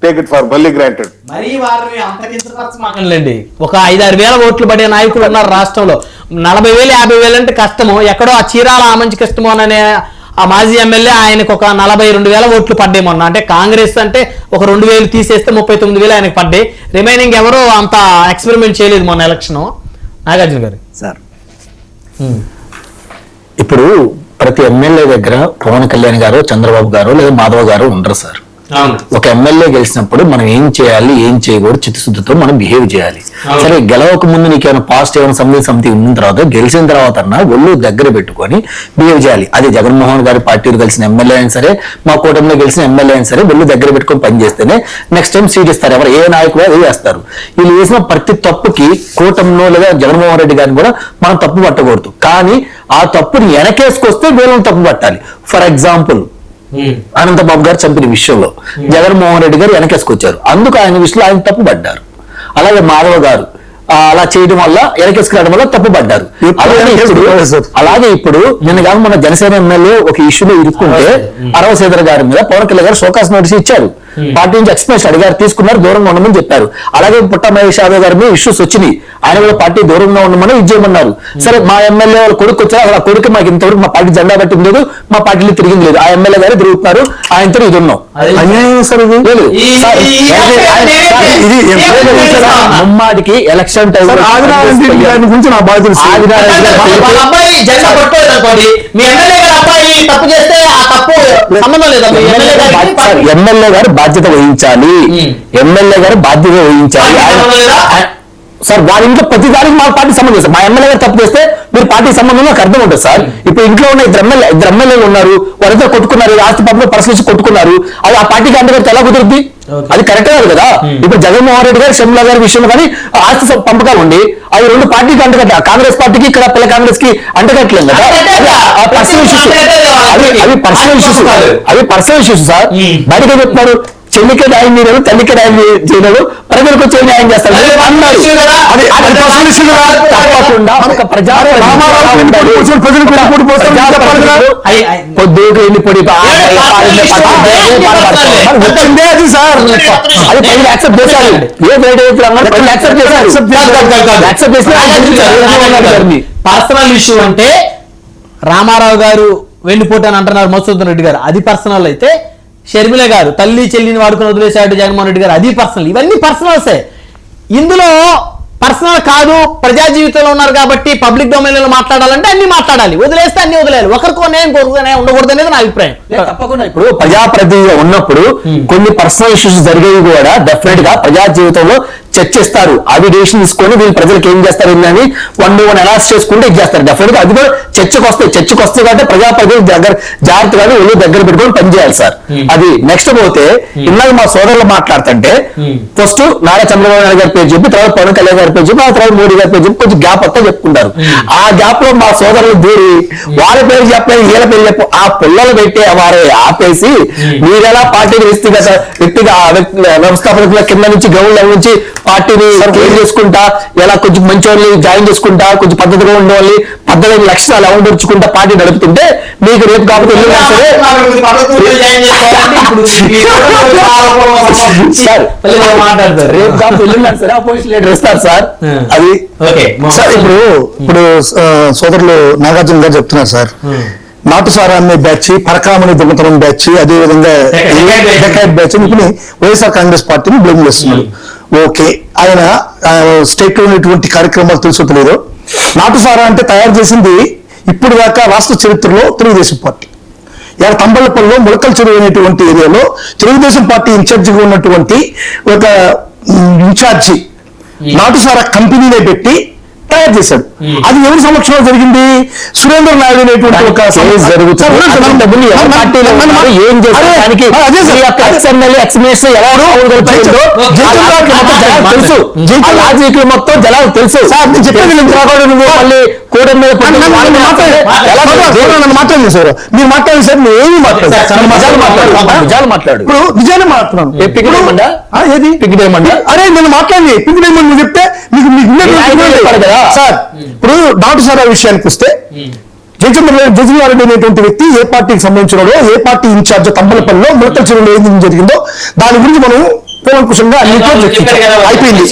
Take it for బల్లి granted. మరి వారిని అంతకించలేండి. ఒక 5-6 వేల ఓట్లు పడే నాయకులు ఉన్నారు రాష్ట్రంలో. 40,000 50,000 అంటే కష్టము. ఎక్కడో ఆ చీరాల ఆమంచి కృష్ణమోహన్ అనే ఆ మాజీ ఎమ్మెల్యే ఆయనకు ఒక 42,000 ఓట్లు పడ్డాయి మొన్న. అంటే కాంగ్రెస్ అంటే ఒక 2,000 తీసేస్తే 39,000 ఆయనకు పడ్డాయి. రిమైనింగ్ ఎవరో అంత ఎక్స్పెరిమెంట్ చేయలేదు మొన్న ఎలక్షన్. నాగార్జున గారు సార్, ఇప్పుడు ప్రతి ఎమ్మెల్యే దగ్గర పవన్ కళ్యాణ్ గారు, చంద్రబాబు గారు లేదా మాధవ్ గారు ఉండరు సార్. ఒక ఎమ్మెల్యే గెలిచినప్పుడు మనం ఏం చేయాలి, ఏం చేయకూడదు, చిత్తశుద్ధితో మనం బిహేవ్ చేయాలి. సరే, గెలవక ముందు నీకేమైనా పాస్ట్ ఏమైనా సంథింగ్ ఉన్న తర్వాత, గెలిచిన తర్వాత ఒళ్ళు దగ్గర పెట్టుకొని బిహేవ్ చేయాలి. అది జగన్మోహన్ గారి పార్టీలో కలిసిన ఎమ్మెల్యే అయినా సరే, మా కూటమిలో గెలిచిన ఎమ్మెల్యే అయినా సరే, ఒళ్ళు దగ్గర పెట్టుకొని పనిచేస్తేనే నెక్స్ట్ టైం సీట్ ఇస్తారు. ఎవరు ఏ నాయకులు అది వేస్తారు. వీళ్ళు వేసిన ప్రతి తప్పుకి కూటమిలో లేదా జగన్మోహన్ రెడ్డి గారిని కూడా మనం తప్పు పట్టకూడదు. కానీ ఆ తప్పుని వెనకేసుకొస్తే వీళ్ళని తప్పు పట్టాలి. ఫర్ ఎగ్జాంపుల్, అనంతబాబు గారు చంపిన విషయంలో జగన్మోహన్ రెడ్డి గారు వెనకేసుకొచ్చారు. అందుకు ఆయన విషయంలో ఆయన తప్పు పడ్డారు. అలాగే మాధవ్ గారు అలా చేయడం వల్ల వెనకేసుకురావడం వల్ల తప్పు పడ్డారు. అలాగే ఇప్పుడు నిన్న కాదు మన జనసేన ఎమ్మెల్యే ఒక ఇష్యూలో ఇరుక్కుంటే అరవ శ్రీధర్ గారి మీద పవన్ కళ్యాణ్ గారు షోకాస్ నోటీస్ ఇచ్చారు. పార్టీ నుంచి ఎక్స్ప్రెషన్ అడిగారు, తీసుకున్నారు, దూరంగా ఉండమని చెప్పారు. అలాగే పుట్ట మహేష్ యాదవ్ గారి మీద ఇష్యూస్ వచ్చినాయి. ఆయన కూడా పార్టీ దూరంగా ఉండమని ఇచ్చేయమన్నారు. సరే, మా ఎమ్మెల్యే వాళ్ళ కొడుకు వచ్చారు. అలా కొడుకు మాకు ఇంతవరకు మా పార్టీ జెండా పెట్టింది లేదు, మా పార్టీలో తిరిగింది లేదు. ఆ ఎమ్మెల్యే గారు తిరుగుతున్నారు, ఆయనతో ఇది ఉన్నాం. ముమ్మాడికి ఎలక్షన్ టైం గురించి నా బాధ్యత. ఎమ్మెల్యే గారు బాధ్యత వహించాలి. ఎమ్మెల్యే గారు బాధ్యత వహించాలి. సార్, వారి ఇంట్లో ప్రతి దానికి మా పార్టీ సంబంధం చేస్తారు. మా ఎమ్మెల్యే గారు తప్పు చేస్తే మీరు పార్టీ సంబంధం నాకు అర్థం ఉంటుంది సార్. ఇప్పుడు ఇంట్లో ఉన్న ఇద్దరు ఎమ్మెల్యేలు ఉన్నారు, వారిద్దరు కొట్టుకున్నారు, ఆస్తి పనులు పరిశీలించి కొట్టుకున్నారు. అది ఆ పార్టీకి అందరికీ ఎలా కుదురుద్ది? అది కరెక్ట్ కాదు కదా. ఇప్పుడు జగన్మోహన్ రెడ్డి గారు, షమ్లా గారి విషయంలో కానీ ఆస్తి పంపకాలు ఉండి అవి రెండు పార్టీకి అంటగట్ట, కాంగ్రెస్ పార్టీకి ఇక్కడ పిల్ల కాంగ్రెస్ కి అంటగట్లేదు కదా. పర్సనల్ ఇష్యూస్, అవి పర్సనల్ ఇష్యూస్ సార్. బయటగా చెప్తున్నారు, చెల్లికే న్యాయం చేయలేదు, తల్లికే న్యాయం చేయలేదు, ప్రజలకు వచ్చే న్యాయం చేస్తారు తప్పకుండా. ఒక పొద్దుకు వెళ్ళి పొడి అది ప్రజలు యాక్సెప్ట్ చేశారు. పర్సనల్ ఇష్యూ అంటే రామారావు గారు వెళ్ళిపోతాను అంటున్నారు మధుసూదన్ రెడ్డి గారు, అది పర్సనల్ అయితే షర్మిల గారు తల్లి చెల్లిని వాడుకుని వదిలేశాడు జగన్మోహన్ రెడ్డి గారు, అది పర్సనల్. ఇవన్నీ పర్సనల్సే. ఇందులో పర్సనల్ కాదు, ప్రజా జీవితంలో ఉన్నారు కాబట్టి పబ్లిక్ డొమైన్ లో మాట్లాడాలంటే అన్ని మాట్లాడాలి, వదిలేస్తే అన్ని వదిలేయాలి. ఒకరికో న్యాయం కోరుకునే ఉండకూడదు అనేది నా అభిప్రాయం. తప్పకుండా ఇప్పుడు ప్రజాప్రతినిధిగా ఉన్నప్పుడు కొన్ని పర్సనల్ ఇష్యూస్ జరిగేవి కూడా డెఫినెట్ గా ప్రజా జీవితంలో చర్చిస్తారు. అవి డెసిషన్ తీసుకొని వీళ్ళు ప్రజలకు ఏం చేస్తారు అని 1 అనాలిసిస్ చేసుకుంటే ఇచ్చేస్తారు. డెఫినెట్ గా అది కూడా చర్చకు వస్తాయి కాబట్టి ప్రజాప్రతినిధులు జాగ్రత్తగా ఒళ్ళు దగ్గర పెట్టుకొని పనిచేయాలి సార్. అది నెక్స్ట్ పోతే ఇన్నాక మా సోదరులు మాట్లాడుతుంటే ఫస్ట్ నారా చంద్రబాబు నాయుడు గారి పేరు చెప్పి, తర్వాత పవన్ కళ్యాణ్ గారి పేరు చెప్పి, ఆ తర్వాత మోడీ గారి పేరు చెప్పి కొంచెం గ్యాప్ అంతా చెప్పుకుంటారు. ఆ గ్యాప్ లో మా సోదరులు దూరి వాళ్ళ పేరు చెప్పలేదు, వీళ్ళ పేరు చెప్పు, ఆ పుల్లలు పెట్టి వారు ఆపేసి మీరెలా పార్టీని వ్యక్తిగా వ్యవస్థాపకుల కింద నుంచి గ్రౌండ్ లెవెల్ నుంచి పార్టీని క్లియర్ చేసుకుంటా, ఎలా కొంచెం మంచి వాళ్ళని జాయిన్ చేసుకుంటా, కొంచెం పద్ధతిగా ఉండే వాళ్ళని పద్ధతి లక్షణాలు అవలంబించుకుంటా పార్టీ నడుపుతుంటే మీకు రేపు కాబట్టి రేపు కాబట్టి వెళ్ళినారు సరే అపోజిషన్ లీడర్ ఇస్తారు సార్. అది సార్ ఇప్పుడు సోదరులు నాగార్జున గారు చెప్తున్నారు సార్, నాటుసారా అనే బ్యాచ్, పరకామణి దొంగతనం బ్యాచ్, అదే విధంగా బ్యాచ్ ఇప్పుడు వైఎస్ఆర్ కాంగ్రెస్ పార్టీని బ్లేమ్ చేస్తున్నాడు. ఓకే, ఆయన స్టేట్ లో ఉన్నటువంటి కార్యక్రమాలు తెలుసో తెలియదు. నాటుసారా అంటే తయారు చేసింది ఇప్పుడు దాకా రాష్ట్ర చరిత్రలో తెలుగుదేశం పార్టీ. ఇలా తంబలపల్లిలో ములకల చెరువు అనేటువంటి ఏరియాలో తెలుగుదేశం పార్టీ ఇన్ఛార్జిగా ఉన్నటువంటి ఒక ఇన్ఛార్జి నాటుసారా కంపెనీనే పెట్టి తయారు చేశాడు. అది ఎవరి సమక్షంలో జరిగింది? సురేంద్ర నాయుడు అనేటువంటి ఒక మొత్తం జనాలు తెలుసు. చెప్పేది మళ్ళీ కూడలి మీద మాట్లాడింది సార్, మీరు మాట్లాడింది సార్, నేను ఏమి మాట్లాడు మాట్లాడు ఇప్పుడు నిజాన్ని మాట్లాడుతున్నాను. అరే నేను మాట్లాడి పిక్కిడేమని నువ్వు చెప్తే మీకు సార్. ఇప్పుడు నాటుసారా విషయానికి వస్తే జగన్మోహన్ అనేటువంటి వ్యక్తి ఏ పార్టీకి సంబంధించినో, ఏ పార్టీ ఇన్ఛార్జ్ తంబలపల్లిలో ములకల చెరువులో ఏం జరిగిందో దాని గురించి మనం కూలంకుషంగా అన్నింటిలో చర్చించాం. అయిపోయింది.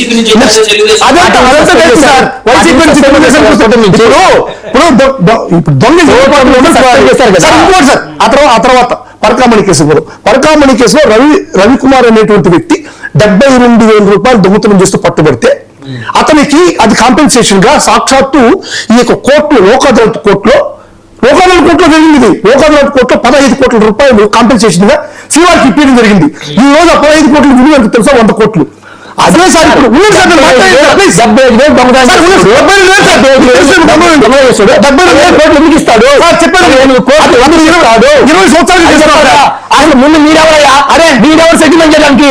అదంతా తెలుసు సార్. వైసీపీ నుంచి తెలుగుదేశం ఇప్పుడు దొంగ ఇంకోటి సార్, ఆ తర్వాత పరకామణి కేసు కూడా. పరకామణి కేసులో రవికుమార్ అనేటువంటి వ్యక్తి 72,000 రూపాయలు దొంగతనం చేస్తూ పట్టుబడితే అతనికి అది కాంపెన్సేషన్ గా సాక్షాత్తు ఈ యొక్క కోర్టులో లోక్ అదాలత్ కోర్టులో జరిగింది. లోక్ అదాలత్ కోర్టులో 15 కోట్ల రూపాయలు కాంపెన్సేషన్ గా శ్రీవారికి ఇప్పడం జరిగింది. ఈ రోజు ఆ 15 కోట్ల విలువ ఎంత తెలుసా? 100 కోట్లు. అదే సార్ ఇప్పుడు ఇస్తాడు చెప్పారు. 20 సంవత్సరాలు అసలు ముందు మీరెవరయ్యా? అరే మీరెవరు సెటిల్మెంట్ చేయడానికి?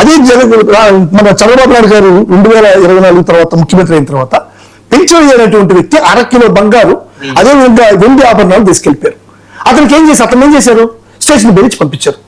అదే మన చంద్రబాబు నాయుడు గారు 2024 తర్వాత ముఖ్యమంత్రి అయిన తర్వాత పెంచోయ్య అనేటువంటి వ్యక్తి 1/2 కిలో బంగారు అదే విధంగా వెండి ఆభరణాలు తీసుకెళ్లిపోయారు. అతను ఏం చేశారు? స్టేషన్ బెదిరించి పంపించారు.